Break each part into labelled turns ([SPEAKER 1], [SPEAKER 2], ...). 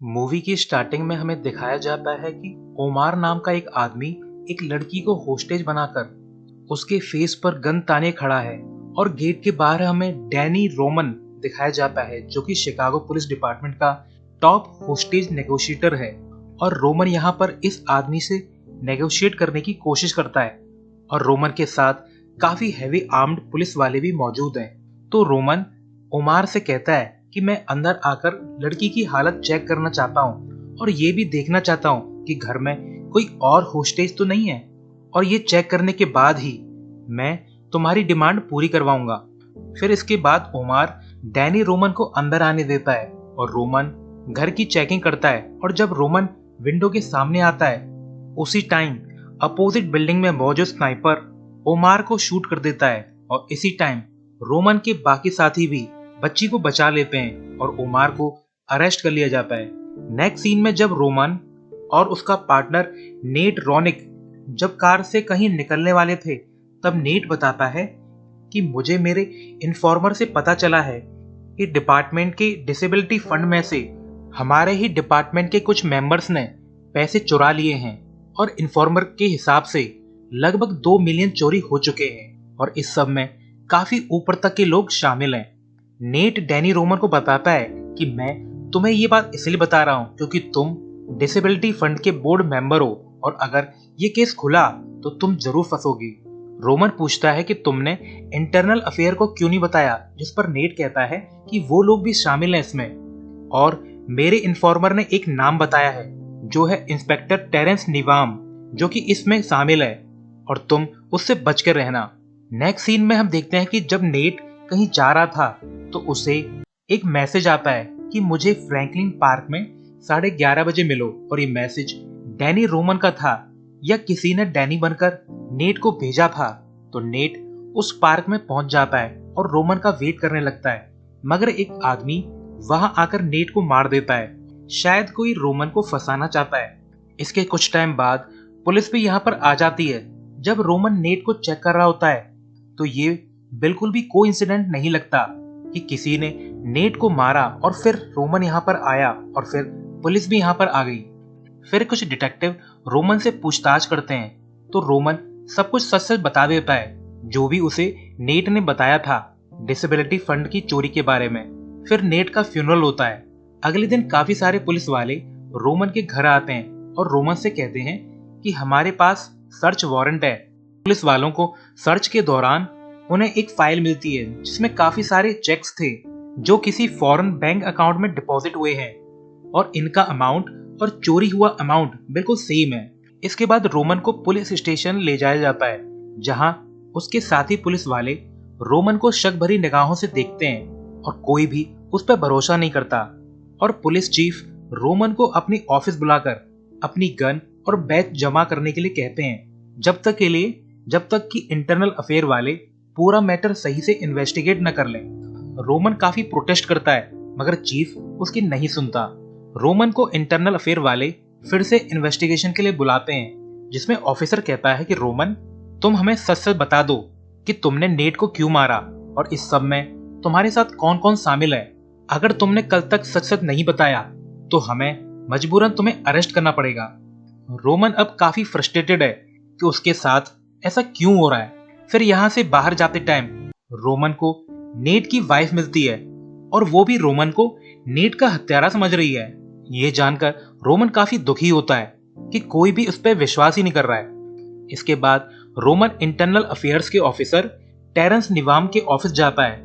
[SPEAKER 1] Movie की starting में हमें दिखाया जाता है कि ओमार नाम का एक आदमी एक लड़की को होस्टेज बनाकर उसके फेस पर गन ताने खड़ा है। और गेट के बाहर हमें डैनी रोमन दिखाया जाता है जो कि शिकागो पुलिस डिपार्टमेंट का टॉप होस्टेज नेगोशिएटर है। और रोमन यहाँ पर इस आदमी से नेगोशिएट करने की कोशिश करता है और रोमन के साथ काफी हैवी आर्म्ड पुलिस वाले भी मौजूद हैं। तो रोमन ओमार से कहता है कि मैं अंदर आकर लड़की की हालत चेक करना चाहता हूँ और ये भी देखना चाहता हूँ कि घर में कोई और होस्टेज तो नहीं है, और ये चेक करने के बाद ही मैं तुम्हारी डिमांड पूरी करवाऊंगा। फिर इसके बाद ओमार डैनी रोमन को अंदर आने देता है और रोमन घर की चेकिंग करता है। और जब रोमन विंडो के सामने आता है उसी टाइम अपोजिट बिल्डिंग में मौजूद स्नाइपर ओमार को शूट कर देता है और इसी टाइम रोमन के बाकी साथी भी बच्ची को बचा लेते हैं और ओमार को अरेस्ट कर लिया जाता है। नेक्स्ट सीन में जब रोमन और उसका पार्टनर नेट रॉनिक जब कार से कहीं निकलने वाले थे तब नेट बताता है कि मुझे मेरे इन्फॉर्मर से पता चला है कि डिपार्टमेंट के डिसेबिलिटी फंड में से हमारे ही डिपार्टमेंट के कुछ मेंबर्स ने पैसे चुरा लिए हैं और इन्फॉर्मर के हिसाब से लगभग 2 मिलियन चोरी हो चुके हैं और इस सब में काफी ऊपर तक के लोग शामिल हैं। नेट डैनी रोमन को बताता है कि मैं तुम्हें ये बात इसलिए बता रहा हूँ क्योंकि तुम डिसेबिलिटी फंड के बोर्ड मेंबर हो और अगर ये केस खुला तो तुम जरूर फंसोगी। रोमन पूछता है कि तुमने इंटरनल अफेयर को क्यों नहीं बताया, जिस पर नेट कहता है कि वो लोग भी शामिल हैं इसमें और मेरे इन्फॉर्मर ने एक नाम बताया है जो है इंस्पेक्टर टेरेंस निवाम, जो कि इसमें शामिल है और तुम उससे बच कर रहना। नेक्स्ट सीन में हम देखते हैं कि जब नेट कहीं जा रहा था तो उसे एक मैसेज आता है कि मुझे फ्रैंकलिन पार्क में 11:30 बजे मिलो। और ये मैसेज डैनी रोमन का था या किसी ने डैनी बनकर नेट को भेजा था। तो नेट उस पार्क में पहुंच जाता है और रोमन का वेट करने लगता है, मगर एक आदमी वहां आकर नेट को मार देता है। शायद कोई रोमन को फंसाना चाहता है। इसके कुछ टाइम बाद पुलिस भी यहाँ पर आ जाती है। जब रोमन नेट को चेक कर रहा होता है तो ये बिल्कुल भी कोइंसिडेंट नहीं लगता कि किसी ने नेट को मारा और फिर रोमन यहाँ पर आया और फिर पुलिस भी यहाँ पर आ गई। फिर कुछ डिटेक्टिव रोमन से पूछताछ करते हैं तो रोमन सब कुछ सच सच बता देता है जो भी उसे नेट ने बताया था डिसेबिलिटी फंड की चोरी के बारे में। फिर नेट का फ्यूनरल होता है। अगले दिन काफी सारे पुलिस वाले रोमन के घर आते हैं और रोमन से कहते हैं कि हमारे पास सर्च वारंट है। पुलिस वालों को सर्च के दौरान उन्हें एक फाइल मिलती है जिसमें काफी सारे चेक्स थे जो किसी फॉरेन बैंक अकाउंट में डिपॉजिट हुए हैं और इनका अमाउंट और चोरी हुआ अमाउंट बिल्कुल सेम है। इसके बाद रोमन को पुलिस स्टेशन ले जाया जाता है जहां उसके साथी पुलिस वाले रोमन को शक भरी निगाहों से देखते हैं और कोई भी उस पर भरोसा नहीं करता। और पुलिस चीफ रोमन को अपनी ऑफिस बुलाकर अपनी गन और बैच जमा करने के लिए कहते हैं जब तक कि इंटरनल अफेयर वाले पूरा मैटर सही से इन्वेस्टिगेट न कर लें। रोमन काफी प्रोटेस्ट करता है मगर चीफ उसकी नहीं सुनता। रोमन को इंटरनल अफेयर वाले फिर से इन्वेस्टिगेशन के लिए बुलाते हैं जिसमें ऑफिसर कहता है कि रोमन तुम हमें सच सच बता दो कि तुमने नेट को क्यों मारा और इस सब में तुम्हारे साथ कौन कौन शामिल है। अगर तुमने कल तक सच सच नहीं बताया तो हमें मजबूरन तुम्हें अरेस्ट करना पड़ेगा। रोमन अब काफी फ्रस्ट्रेटेड है कि उसके साथ ऐसा क्यों हो रहा है। फिर यहाँ से बाहर जाते टाइम रोमन को नेट की वाइफ मिलती है और वो भी रोमन को नेट का हत्यारा समझ रही है। ये जानकर रोमन काफी दुखी होता है कि कोई भी उस पर विश्वास ही नहीं कर रहा है। इसके बाद रोमन इंटरनल अफेयर्स के ऑफिसर टेरेंस निवाम के ऑफिस जाता है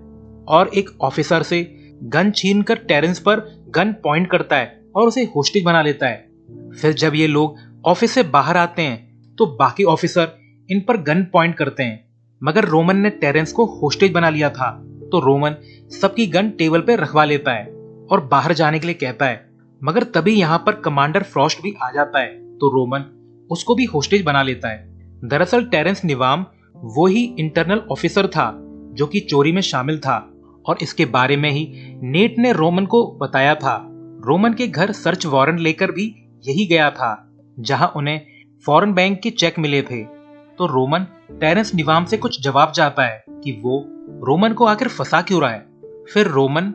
[SPEAKER 1] और एक ऑफिसर से गन छीनकर टेरेंस पर गन पॉइंट करता है और उसे होस्टेज बना लेता है। फिर जब ये लोग ऑफिस से बाहर आते हैं तो बाकी ऑफिसर इन पर गन पॉइंट करते हैं, मगर रोमन ने टेरेंस को होस्टेज बना लिया था। तो रोमन सबकी गन टेबल पे रखवा लेता है और बाहर जाने के लिए कहता है, मगर तभी यहाँ पर कमांडर फ्रॉस्ट भी आ जाता है तो रोमन उसको भी होस्टेज बना लेता है। दरअसल टेरेंस निवाम वो ही इंटरनल ऑफिसर था जो कि चोरी में शामिल था और इसके बारे में ही नेट ने रोमन को बताया था। रोमन के घर सर्च वारंट लेकर भी यही गया था जहां उन्हें फॉरेन बैंक के चेक मिले थे। तो रोमन टेरेंस निवाम से कुछ जवाब चाहता है कि वो रोमन को आखिर फंसा क्यों रहा है। फिर रोमन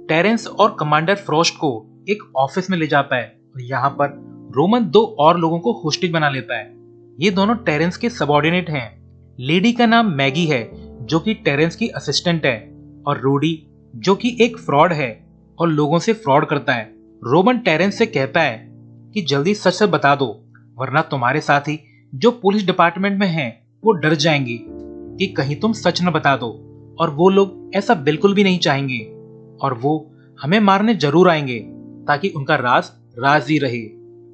[SPEAKER 1] टेरेंस और कमांडर फ्रॉस्ट को एक ऑफिस में ले जाता है और यहाँ पर रोमन दो और लोगों को होस्टेज बना लेता है। ये दोनों टेरेंस के सबऑर्डिनेट हैं। लेडी का नाम मैगी है जो कि टेरेंस की असिस्टेंट है, और रूडी जो कि एक फ्रॉड है और लोगों से फ्रॉड करता है। रोमन टेरेंस से कहता है कि जल्दी सच सच बता दो, वरना तुम्हारे साथी जो पुलिस डिपार्टमेंट में हैं वो डर जाएंगे कि कहीं तुम सच न बता दो, और वो लोग ऐसा बिल्कुल भी नहीं चाहेंगे और वो हमें मारने जरूर आएंगे ताकि उनका राज राज ही रहे।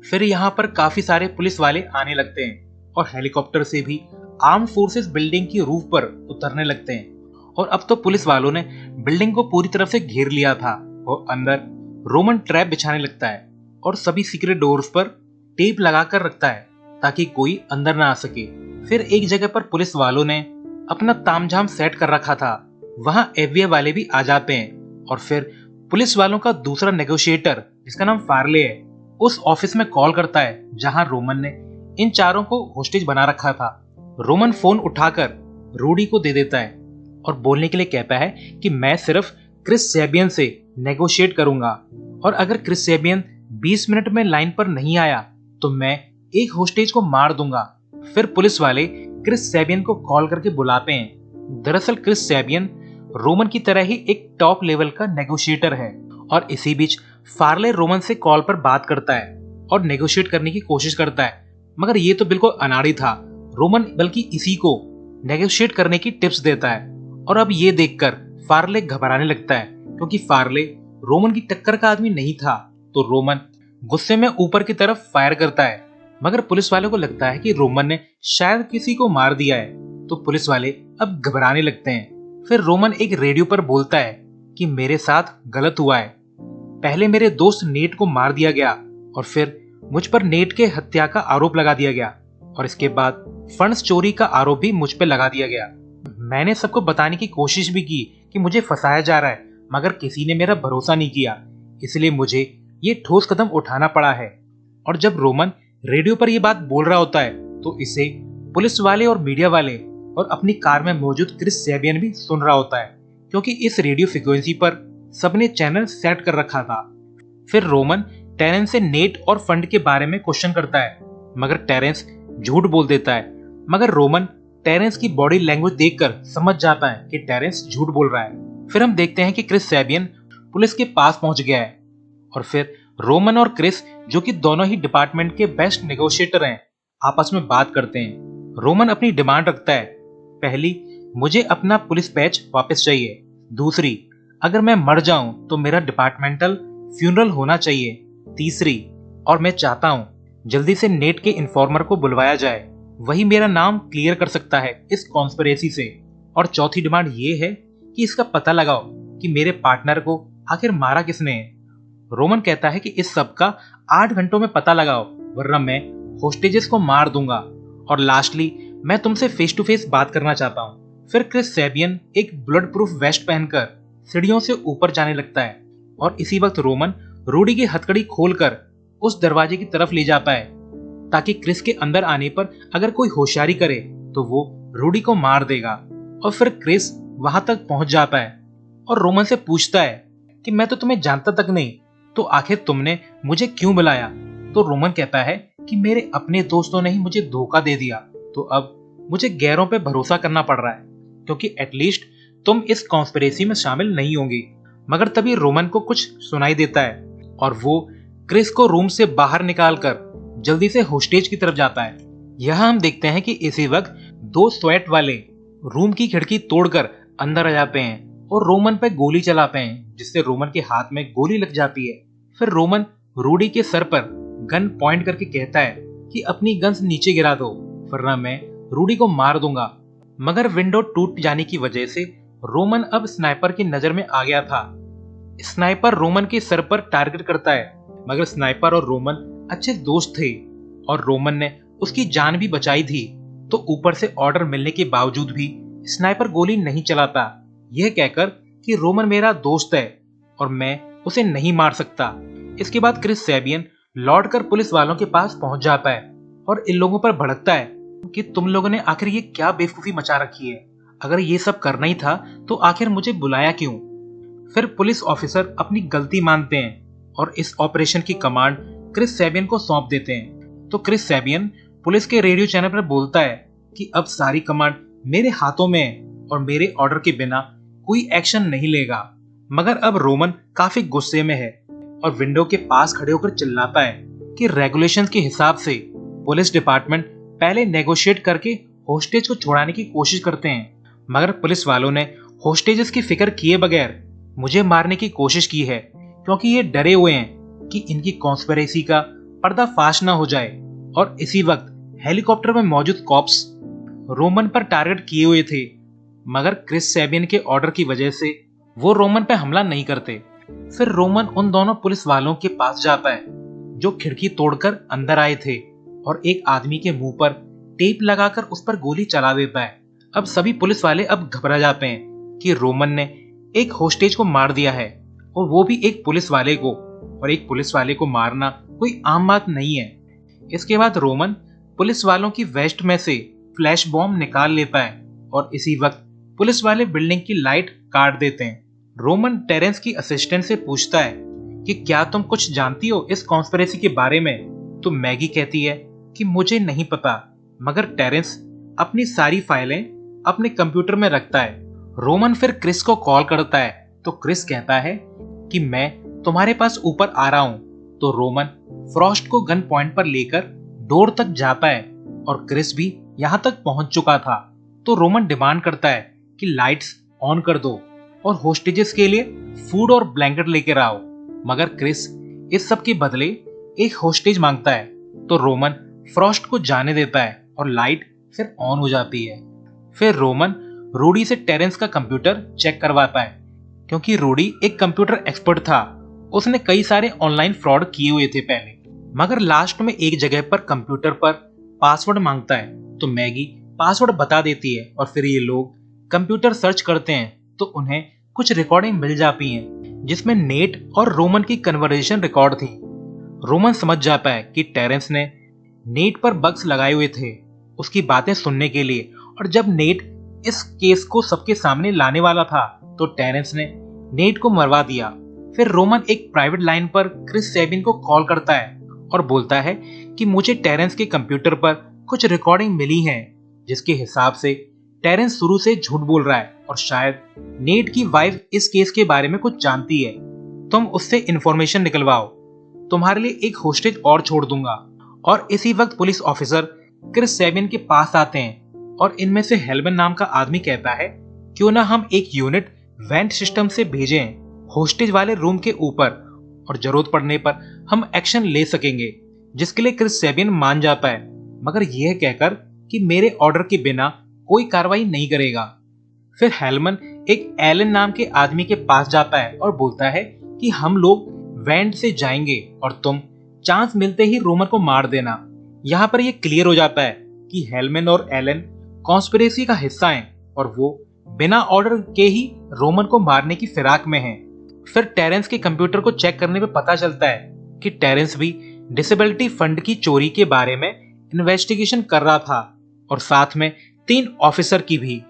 [SPEAKER 1] फिर यहाँ पर काफी सारे पुलिस वाले आने लगते हैं और हेलीकॉप्टर से भी आर्म फोर्सेस बिल्डिंग की रूफ पर उतरने लगते हैं। और अब तो पुलिस वालों ने बिल्डिंग को पूरी तरफ से घेर लिया था और अंदर रोमन ट्रैप बिछाने लगता है और सभी सीक्रेट डोर्स पर टेप लगा कर रखता है ताकि कोई अंदर ना आ सके। फिर एक जगह पर पुलिस वालों ने अपना तामझाम सेट कर रखा था, वहां एफबीआई वाले भी आ जाते हैं और फिर पुलिस वालों का दूसरा नेगोशिएटर जिसका नाम फार्ले है उस ऑफिस में कॉल करता है जहां रोमन ने इन चारों को होस्टेज बना रखा था। रोमन फोन उठाकर रूडी को दे देता है और बोलने के लिए कहता है कि मैं सिर्फ क्रिस सैबियन से नेगोशिएट करूंगा और अगर क्रिस सैबियन 20 मिनट में लाइन पर नहीं आया तो मैं एक होस्टेज को मार दूंगा। फिर पुलिस वाले क्रिस सैबियन को कॉल करके बुलाते हैं। दरअसल क्रिस सैबियन रोमन की तरह ही एक टॉप लेवल का नेगोशिएटर है और इसी बीच फार्ले रोमन से कॉल पर बात करता है और नेगोशिएट करने की कोशिश करता है, मगर ये तो बिल्कुल अनाड़ी था। रोमन बल्कि इसी को नेगोशिएट करने की टिप्स देता है और अब ये देखकर फार्ले घबराने लगता है क्योंकि फार्ले रोमन की टक्कर का आदमी नहीं था। तो रोमन गुस्से में ऊपर की तरफ फायर करता है, मगर पुलिस वालों को लगता है कि रोमन ने शायद किसी को मार दिया है, तो पुलिस वाले अब घबराने लगते हैं। फिर रोमन एक रेडियो पर बोलता है कि मेरे साथ गलत हुआ है, पहले मेरे दोस्त नेट को मार दिया गया और फिर मुझ पर नेट के हत्या का आरोप लगा दिया गया और इसके बाद फंड्स चोरी का आरोप भी मुझ पर लगा दिया गया। मैंने सबको बताने की कोशिश भी की कि मुझे फंसाया जा रहा है, मगर किसी ने मेरा भरोसा नहीं किया, इसलिए मुझे ये ठोस कदम उठाना पड़ा है। और जब रोमन रेडियो पर यह बात बोल रहा होता है तो इसे पुलिस वाले और मीडिया वाले और अपनी कार में मौजूद क्रिस सैबियन भी सुन रहा होता है क्योंकि इस रेडियो फ्रीक्वेंसी पर सबने चैनल सेट कर रखा था। फिर रोमन टेरेंस से नेट और फंड के बारे में क्वेश्चन करता है, मगर टेरेंस झूठ बोल देता है। मगर रोमन टेरेंस की बॉडी लैंग्वेज देखकर समझ जाता है कि टेरेंस झूठ बोल रहा है। फिर हम देखते हैं कि क्रिस सैबियन पुलिस के पास पहुंच गया है और फिर रोमन और क्रिस जो कि दोनों ही डिपार्टमेंट के बेस्ट नेगोशिएटर हैं आपस में बात करते हैं। रोमन अपनी डिमांड रखता है, पहली, मुझे अपना पुलिस बैच वापस चाहिए। दूसरी, अगर मैं मर जाऊं तो मेरा डिपार्टमेंटल फ्यूनरल होना चाहिए। तीसरी, और मैं चाहता हूं जल्दी से नेट के इन्फॉर्मर को बुलवाया जाए, वही मेरा नाम क्लियर कर सकता है इस कॉन्स्पिरेसी से। और चौथी डिमांड ये है कि इसका पता लगाओ कि मेरे पार्टनर को आखिर मारा किसने है। रोमन कहता है कि इस सब का 8 घंटों में पता लगाओ, वरना मैं होस्टेजेस को मार दूंगा। और लास्टली, मैं तुमसे फेस टू फेस बात करना चाहता हूँ। फिर क्रिस सैबियन एक बुलेट प्रूफ वेस्ट पहनकर सीढ़ियों से ऊपर जाने लगता है और इसी वक्त रोमन रूडी की हथकड़ी खोलकर उस दरवाजे की तरफ ले जाता है ताकि क्रिस के अंदर आने पर अगर कोई होशियारी करे तो वो रूडी को मार देगा। और फिर क्रिस वहां तक पहुंच जाता है और रोमन से पूछता है कि मैं तो तुम्हें जानता तक नहीं, तो आखिर तुमने मुझे क्यों बुलाया। तो रोमन कहता है कि मेरे अपने दोस्तों ने ही मुझे धोखा दे दिया, तो अब मुझे गैरों पे भरोसा करना पड़ रहा है क्योंकि एटलीस्ट तुम इस कॉन्स्पिरेसी में शामिल नहीं होंगी। मगर तभी रोमन को कुछ सुनाई देता है और वो क्रिस को रूम से बाहर निकालकर जल्दी से होस्टेज की तरफ जाता है। यहाँ हम देखते हैं कि इसी वक्त 2 स्वैट वाले रूम की खिड़की तोड़कर अंदर आ जाते हैं और रोमन पे गोली चलाते हैं, जिससे रोमन के हाथ में गोली लग जाती है। फिर रोमन रूडी के सर पर गन पॉइंट करके कहता है कि अपनी गन्स नीचे गिरा दो, वरना मैं रूडी को मार दूंगा। मगर विंडो टूट जाने की वजह से रोमन अब स्नाइपर की नजर में आ गया था। स्नाइपर रोमन के सर पर टारगेट करता है, मगर स्नाइपर और रोमन अच्छे दोस्त थे और रोमन ने उसकी जान भी बचाई थी। तो ऊपर से ऑर्डर मिलने के बावजूद भी स्नाइपर गोली नहीं चलाता, यह कहकर कि रोमन मेरा दोस्त है और मैं उसे नहीं मार सकता। इसके बाद क्रिस सैबियन लौटकर पुलिस वालों के पास पहुंच जाता है और इन लोगों पर भड़कता है कि तुम लोगों ने आखिर ये क्या बेवकूफी मचा रखी है, अगर ये सब करना ही था तो आखिर मुझे बुलाया क्यों। फिर पुलिस ऑफिसर अपनी गलती मानते हैं और इस ऑपरेशन की कमांड क्रिस सैबियन को सौंप देते हैं। तो क्रिस सैबियन पुलिस के रेडियो चैनल पर बोलता है कि अब सारी कमांड मेरे हाथों में है और मेरे ऑर्डर के बिना कोई एक्शन नहीं लेगा। मगर अब रोमन काफी गुस्से में है और विंडो के पास खड़े होकर चिल्लाता है कि रेगुलेशंस के हिसाब से पुलिस डिपार्टमेंट पहले नेगोशिएट करके होस्टेज को छुड़ाने की कोशिश करते हैं, मगर पुलिस वालों ने होस्टेजेस की फिक्र किए बगैर मुझे मारने की कोशिश की है, क्योंकि ये डरे हुए हैं कि इनकी कॉन्स्पिरेसी का पर्दाफाश ना हो जाए। और इसी वक्त हेलीकॉप्टर में मौजूद कॉप्स रोमन पर टारगेट किए हुए थे, मगर क्रिस सैबियन के ऑर्डर की वजह से वो रोमन पे हमला नहीं करते। फिर रोमन उन दोनों पुलिस वालों के पास जाता है जो खिड़की तोड़कर अंदर आए थे और एक आदमी के मुंह पर टेप लगाकर उस पर गोली चला देता है। अब सभी पुलिस वाले अब घबरा जाते हैं कि रोमन ने एक होस्टेज को मार दिया है, और वो भी एक पुलिस वाले को, और एक पुलिस वाले को मारना कोई आम बात नहीं है। इसके बाद रोमन पुलिस वालों की वेस्ट में से फ्लैश बॉम्ब निकाल लेता है और इसी वक्त पुलिस वाले बिल्डिंग की लाइट काट देते हैं। रोमन टेरेंस की असिस्टेंट से पूछता है कि क्या तुम कुछ जानती हो इस कॉन्स्पिरेसी के बारे में? तो मैगी कहती है कि मुझे नहीं पता, मगर टेरेंस अपनी सारी फाइलें अपने कंप्यूटर में रखता है। रोमन फिर क्रिस को कॉल करता है तो क्रिस कहता है कि मैं तुम्हारे पास ऊपर आ रहा हूं। तो रोमन फ्रॉस्ट को गन पॉइंट पर लेकर डोर तक जाता है और क्रिस भी यहां तक पहुंच चुका था। तो रोमन डिमांड करता है कि लाइट्स ऑन कर दो और होस्टेजेस के लिए फूड और ब्लैंकेट लेकर आओ, मगर क्रिस इस सब के बदले एक होस्टेज मांगता है। तो रोमन फ्रॉस्ट को जाने देता है और लाइट फिर ऑन हो जाती है। फिर रोमन रूडी से टेरेंस का कंप्यूटर चेक करवाता है, क्योंकि रूडी एक कंप्यूटर एक्सपर्ट था। उसने कई सारे ऑनलाइन फ्रॉड किए हुए थे पहले, मगर लास्ट में एक जगह पर कंप्यूटर पर पासवर्ड मांगता है। तो मैगी पासवर्ड बता देती है और फिर ये लोग कंप्यूटर सर्च करते हैं तो उन्हें कुछ रिकॉर्डिंग मिल जाती हैं जिसमें नेट और रोमन की कन्वर्सेशन रिकॉर्ड थी। रोमन समझ जाता है कि टेरेंस ने नेट पर बग्स लगाए हुए थे उसकी बातें सुनने के लिए, और जब नेट इस केस को सबके सामने लाने वाला था तो टेरेंस ने नेट को मरवा दिया। फिर रोमन एक प्राइवेट लाइन पर क्रिस सैबियन को कॉल करता है और बोलता है कि मुझे टेरेंस के कंप्यूटर पर कुछ रिकॉर्डिंग मिली है जिसके हिसाब से टेरेंस शुरू से झूठ बोल रहा है और शायद नेट की वाइफ इस केस के बारे में कुछ जानती है। तुम उससे इंफॉर्मेशन निकलवाओ, तुम्हारे लिए एक होस्टेज और छोड़ दूंगा। और इसी वक्त पुलिस ऑफिसर क्रिस सैबियन के पास आते हैं और इनमें से हेल्मन नाम का आदमी कहता है क्यों ना हम एक यूनिट वेंट सिस्टम से भेजें होस्टेज वाले रूम के ऊपर, और जरूरत पड़ने पर हम एक्शन ले सकेंगे, जिसके लिए क्रिस सैबियन मान जाता है, मगर यह कहकर कि मेरे ऑर्डर के बिना कोई कार्रवाई नहीं करेगा। फिर हेल्मन एक एलन नाम के आदमी के पास जाता है और बोलता है कि हम लोग वेंट से जाएंगे और तुम चांस मिलते ही रोमन को मार देना। यहाँ पर यह क्लियर हो जाता है कि हेल्मन और एलन कॉन्स्पिरेसी का हिस्सा हैं और वो बिना ऑर्डर के ही रोमन को मारने की फिराक में हैं। फिर टेरेंस के कंप्यूटर को चेक करने पे पता चलता है कि टेरेंस भी डिसेबिलिटी फंड की चोरी के बारे में इन्वेस्टिगेशन कर रहा था, और साथ में 3 ऑफिसर की भी।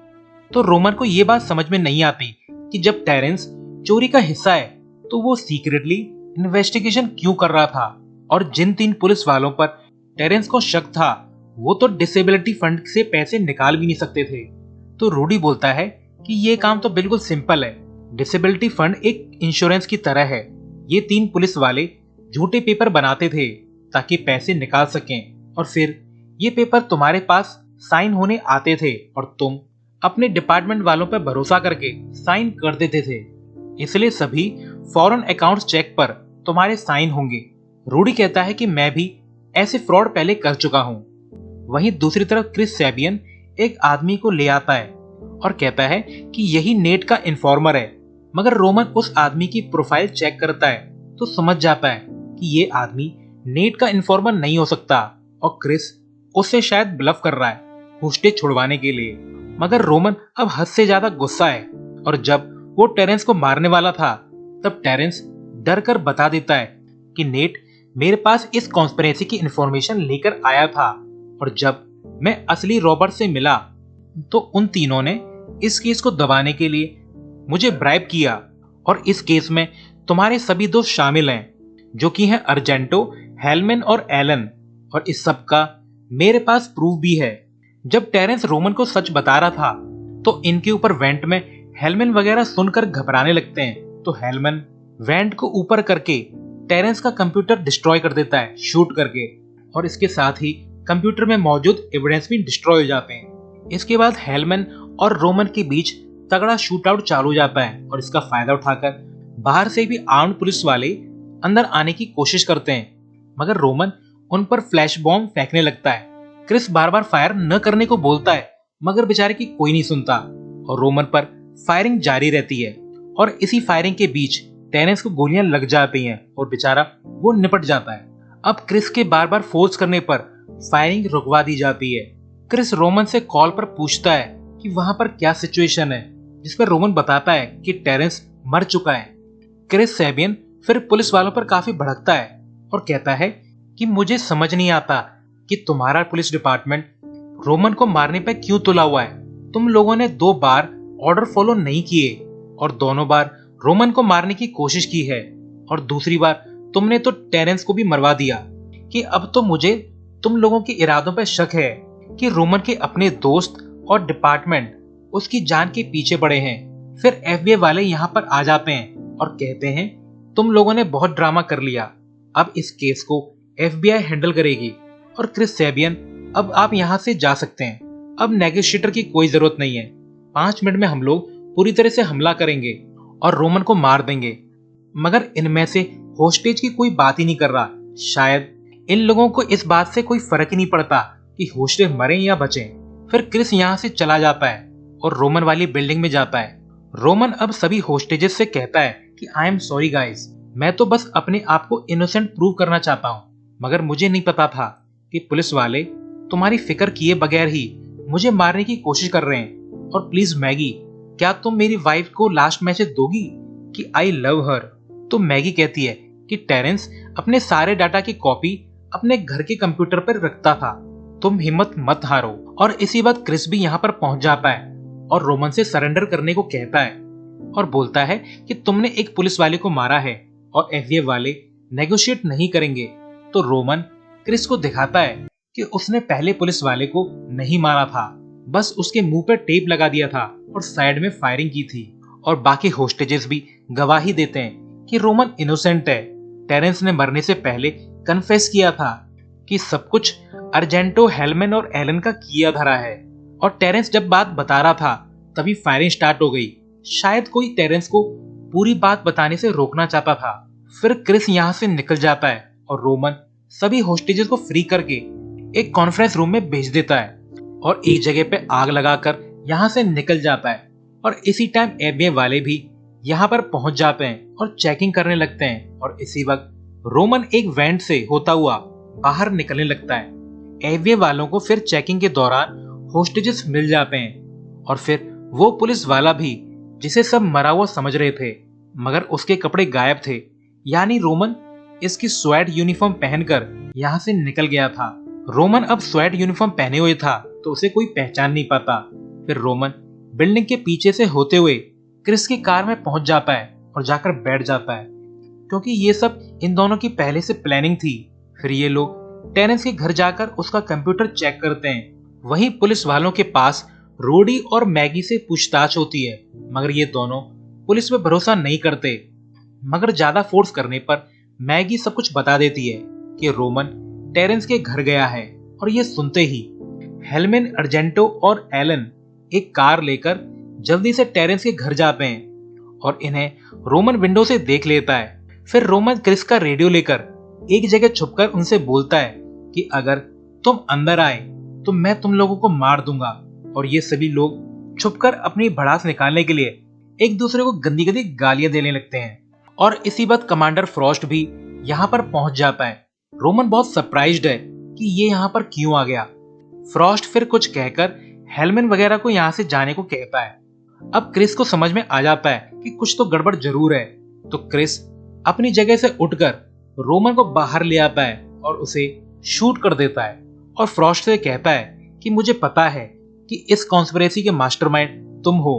[SPEAKER 1] तो रोमन को यह बात समझ में नहीं आती कि जब टेरेंस चोरी का हिस्सा है तो वो सीक्रेटली इन्वेस्टिगेशन क्यों कर रहा था, और जिन 3 पुलिस वालों पर टेरेंस को शक था वो तो डिसेबिलिटी फंड से पैसे निकाल भी नहीं सकते थे। तो रूडी बोलता है कि ये काम तो बिल्कुल सिंपल है, डिसेबिलिटी फंड एक इंश्योरेंस की तरह है। ये 3 पुलिस वाले झूठे पेपर बनाते थे ताकि पैसे निकाल सकें, और फिर ये पेपर तुम्हारे पास साइन होने आते थे और तुम अपने डिपार्टमेंट वालों पर भरोसा करके साइन कर देते थे, इसलिए सभी फॉरेन अकाउंट्स चेक पर तुम्हारे साइन होंगे। रूडी कहता है कि मैं भी ऐसे फ्रॉड पहले कर चुका हूं। वहीं दूसरी तरफ क्रिस सैबियन एक आदमी को ले आता है और कहता है कि यही नेट का इन्फॉर्मर है, मगर रोमन उस आदमी की प्रोफाइल चेक करता है तो समझ जाता है कि ये आदमी नेट का इन्फॉर्मर नहीं हो सकता और क्रिस उससे शायद ब्लफ कर रहा है होस्टेज छुड़वाने के लिए। मगर रोमन अब हद से ज्यादा गुस्सा है, और जब वो टेरेंस को मारने वाला था तब टेरेंस डर कर बता देता है कि नेट मेरे पास इस कॉन्स्पिरेसी की इंफॉर्मेशन लेकर आया था, और जब मैं असली रॉबर्ट से मिला तो उन तीनों ने इस केस को दबाने के लिए मुझे ब्राइब किया, और इस केस में तुम्हारे सभी दोस्त शामिल हैं। जो कि हैं अर्जेंटो, हेलमैन और एलन। और इस सब का मेरे पास प्रूफ भी है। जब टेरेंस रोमन को सच बता रहा था तो इनके ऊपर वेंट में हेलमैन वगैरह सुनकर घबराने लगते हैं। तो हेलमैन वेंट को ऊपर करके टेरेंस का कंप्यूटर डिस्ट्रॉय कर देता है शूट करके, और इसके साथ ही कंप्यूटर में मौजूद एविडेंस भी डिस्ट्रॉय हो जाते हैं। इसके बाद हेलमैन और रोमन के बीच तगड़ा शूट आउट चालू हो जाता है, और इसका फायदा उठाकर बाहर से भी आर्म्ड पुलिस वाले अंदर आने की कोशिश करते हैं, मगर रोमन उन पर फ्लैश बॉम्ब फेंकने लगता है। क्रिस बार बार फायर न करने को बोलता है, मगर बेचारे की कोई नहीं सुनता और रोमन पर फायरिंग जारी रहती है। और इसी फायरिंग के बीच टेरेंस को गोलियां लग जाती हैं और बेचारा वो निपट जाता है। अब क्रिस के बार बार फोर्स करने पर फायरिंग रुकवा दी जाती है। क्रिस रोमन से कॉल पर पूछता है कि वहां पर क्या सिचुएशन है, जिस पर रोमन बताता है कि टेरेंस मर चुका है। क्रिस सैबियन फिर पुलिस वालों पर काफी भड़कता है और कहता है कि मुझे समझ नहीं आता कि तुम्हारा पुलिस डिपार्टमेंट रोमन को मारने पर क्यों तुला हुआ है। तुम लोगों ने 2 बार ऑर्डर फॉलो नहीं किए और दोनों बार रोमन को मारने की कोशिश की है, और दूसरी बार तुमने तो टेरेंस को भी मरवा दिया। कि अब तो मुझे तुम लोगों के इरादों पर शक है कि रोमन के अपने दोस्त और डिपार्टमेंट उसकी जान के पीछे पड़े हैं। फिर एफबीआई वाले यहाँ पर आ जाते हैं और कहते हैं तुम लोगों ने बहुत ड्रामा कर लिया, अब इस केस को एफबीआई हैंडल करेगी। और क्रिस सैबियन, अब आप यहाँ से जा सकते हैं, अब नेगोशिएटर की कोई जरूरत नहीं है। 5 मिनट में हम लोग पूरी तरह से हमला करेंगे और रोमन को मार देंगे। मगर इनमें से होस्टेज की कोई बात ही नहीं कर रहा। शायद इन लोगों को इस बात से कोई फर्क ही नहीं पड़ता कि होस्टेज मरे या बचे। फिर क्रिस यहाँ से चला जाता है और रोमन वाली बिल्डिंग में जाता है। रोमन अब सभी होस्टेजेस से कहता है कि आई एम सॉरी गाइस, मैं तो बस अपने आप को इनोसेंट प्रूव करना चाहता हूँ, मगर मुझे नहीं पता था कि पुलिस वाले तुम्हारी फिक्र किए बगैर ही मुझे मारने की कोशिश कर रहे हैं। और प्लीज मैगी, क्या तुम मेरी वाइफ को लास्ट मैसेज दोगी कि आई लव हर। तो मैगी कहती है कि टेरेंस अपने सारे डाटा की कॉपी अपने घर के कंप्यूटर पर रखता था, तुम हिम्मत मत हारो। और इसी बात क्रिस भी यहाँ पर पहुंच जाता है और रोमन से सरेंडर करने को कहता है और बोलता है कि तुमने एक पुलिस वाले को मारा है और एफबीआई वाले नेगोशिएट नहीं करेंगे। तो रोमन क्रिस को दिखाता है कि उसने पहले पुलिस वाले को नहीं मारा था, बस उसके मुंह पर टेप लगा दिया था और साइड में फायरिंग की थी। और बाकी होस्टेजेस भी गवाही देते हैं कि रोमन इनोसेंट है। टेरेंस ने मरने से पहले कन्फेस किया था कि सब कुछ अर्जेंटो, हेलमैन और एलन का किया धरा है। और टेरेंस जब बात बता रहा था तभी फायरिंग स्टार्ट हो गई। शायद कोई टेरेंस को पूरी बात बताने से रोकना चाहता था। फिर क्रिस यहाँ से निकल जाता है और रोमन सभी होस्टेजेस को फ्री करके एक कॉन्फ्रेंस रूम में भेज देता है और एक जगह पे आग लगाकर यहाँ से निकल जाता है। और इसी टाइम एफबीआई वाले भी यहाँ पर पहुंच जाते हैं और चेकिंग करने लगते हैं। और इसी वक्त रोमन एक वेंट से होता हुआ बाहर निकलने लगता है। एफबीआई वालों को फिर चेकिंग के दौरान होस्टेजेस मिल जाते हैं और फिर वो पुलिस वाला भी जिसे सब मरा हुआ समझ रहे थे, मगर उसके कपड़े गायब थे, यानी रोमन इसकी स्वेट यूनिफॉर्म पहनकर यहाँ से निकल गया था। रोमन अब स्वेट यूनिफॉर्म पहने हुए था तो उसे कोई पहचान नहीं पाता। फिर रोमन बिल्डिंग के पीछे से होते हुए क्रिस की कार में पहुंच जाता है और जाकर बैठ जाता है, क्योंकि ये सब इन दोनों की पहले से प्लानिंग थी। फिर ये लोग टेरेंस के घर जाकर उसका कंप्यूटर चेक करते हैं। वहीं पुलिस वालों के पास रोडी और मैगी से पूछताछ होती है, मगर ये दोनों पुलिस पे भरोसा नहीं करते। मगर ज्यादा फोर्स करने पर मैगी सब कुछ बता देती है कि रोमन टेरेंस के घर गया है। और ये सुनते ही हेलमैन, अर्जेंटो और एलन एक कार लेकर जल्दी से टेरेंस के घर जाते हैं और इन्हें रोमन विंडो से देख लेता है। फिर रोमन क्रिस का रेडियो लेकर एक जगह छुपकर उनसे बोलता है कि अगर तुम अंदर आए तो मैं तुम लोगों को मार दूंगा। और ये सभी लोग छुपकर अपनी भड़ास निकालने के लिए एक दूसरे को गंदी गंदी गालियां देने लगते हैं। और इसी बात कमांडर फ्रॉस्ट भी यहाँ पर पहुंच जाता है। रोमन बहुत सरप्राइज्ड है कि ये यहाँ पर क्यों आ गया। फ्रॉस्ट फिर कुछ कहकर हेलमैन वगैरह को यहाँ से जाने को कहता है। अब क्रिस को समझ में आ जाता है कि कुछ तो गड़बड़ जरूर है। तो क्रिस अपनी जगह से उठकर रोमन को बाहर ले आता है और उसे शूट कर देता है। और फ्रॉस्ट से कहता है कि मुझे पता है कि इस कॉन्स्पिरेसी के मास्टरमाइंड तुम हो,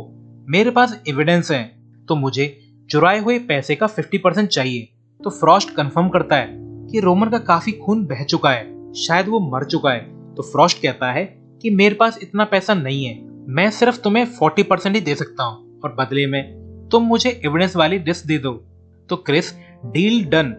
[SPEAKER 1] मेरे पास एविडेंस है, तो मुझे चुराए हुए पैसे का 50% चाहिए। तो फ्रॉस्ट कंफर्म करता है कि रोमन का काफी खून बह चुका है, शायद वो मर चुका है। तो फ्रॉस्ट कहता है कि मेरे पास इतना पैसा नहीं है, मैं सिर्फ तुम्हें 40% ही दे सकता हूँ और बदले में तुम मुझे एविडेंस वाली डिस्क दे दो। तो क्रिस डील डन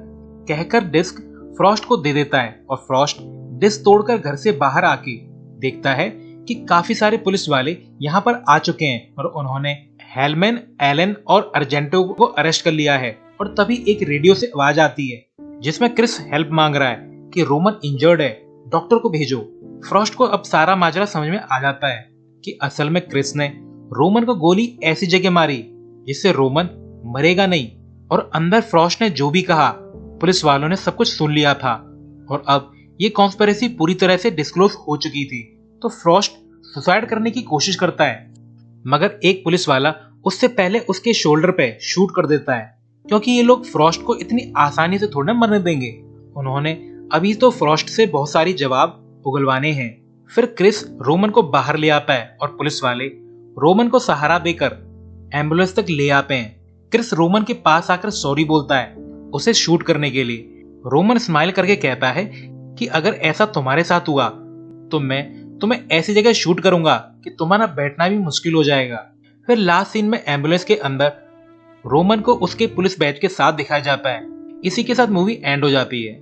[SPEAKER 1] कहकर डिस्क फ्रॉस्ट को दे देता है और फ्रॉस्ट डिस्क तोड़कर घर से बाहर आके देखता है कि काफी सारे पुलिस वाले यहाँ पर आ चुके हैं और उन्होंने हेलमैन, एलन और अर्जेंटो को अरेस्ट कर लिया है। और तभी एक रेडियो से आवाज आती है जिसमें क्रिस हेल्प मांग रहा है कि रोमन इंजर्ड है, डॉक्टर को भेजो। फ्रॉस्ट को अब सारा माजरा समझ में आ जाता है कि असल में क्रिस ने रोमन को गोली ऐसी जगह मारी जिससे रोमन मरेगा नहीं। और अंदर फ्रॉस्ट ने जो भी कहा पुलिस वालों ने सब कुछ सुन लिया था और अब ये कॉन्स्पिरेसी पूरी तरह से डिस्क्लोज हो चुकी थी। तो फ्रॉस्ट सुसाइड करने की कोशिश करता है, मगर एक पुलिस वाला उससे पहले उसके शोल्डर पे शूट कर देता है, क्योंकि ये लोग फ्रॉस्ट को इतनी आसानी से थोड़ा मरने देंगे। उन्होंने अभी तो फ्रॉस्ट से बहुत सारी जवाब उगलवाने हैं। फिर क्रिस रोमन को बाहर ले आता है और पुलिस वाले रोमन को सहारा देकर एम्बुलेंस तक ले आते हैं। क्रिस रोमन के पास आकर सॉरी बोलता है उसे शूट करने के लिए। रोमन स्माइल करके कहता है कि अगर ऐसा तुम्हारे साथ हुआ तो मैं तुम्हें ऐसी जगह शूट करूंगा कि तुम्हारा बैठना भी मुश्किल हो जाएगा। फिर लास्ट सीन में एम्बुलेंस के अंदर रोमन को उसके पुलिस बैच के साथ दिखाया जाता है। इसी के साथ मूवी एंड हो जाती है।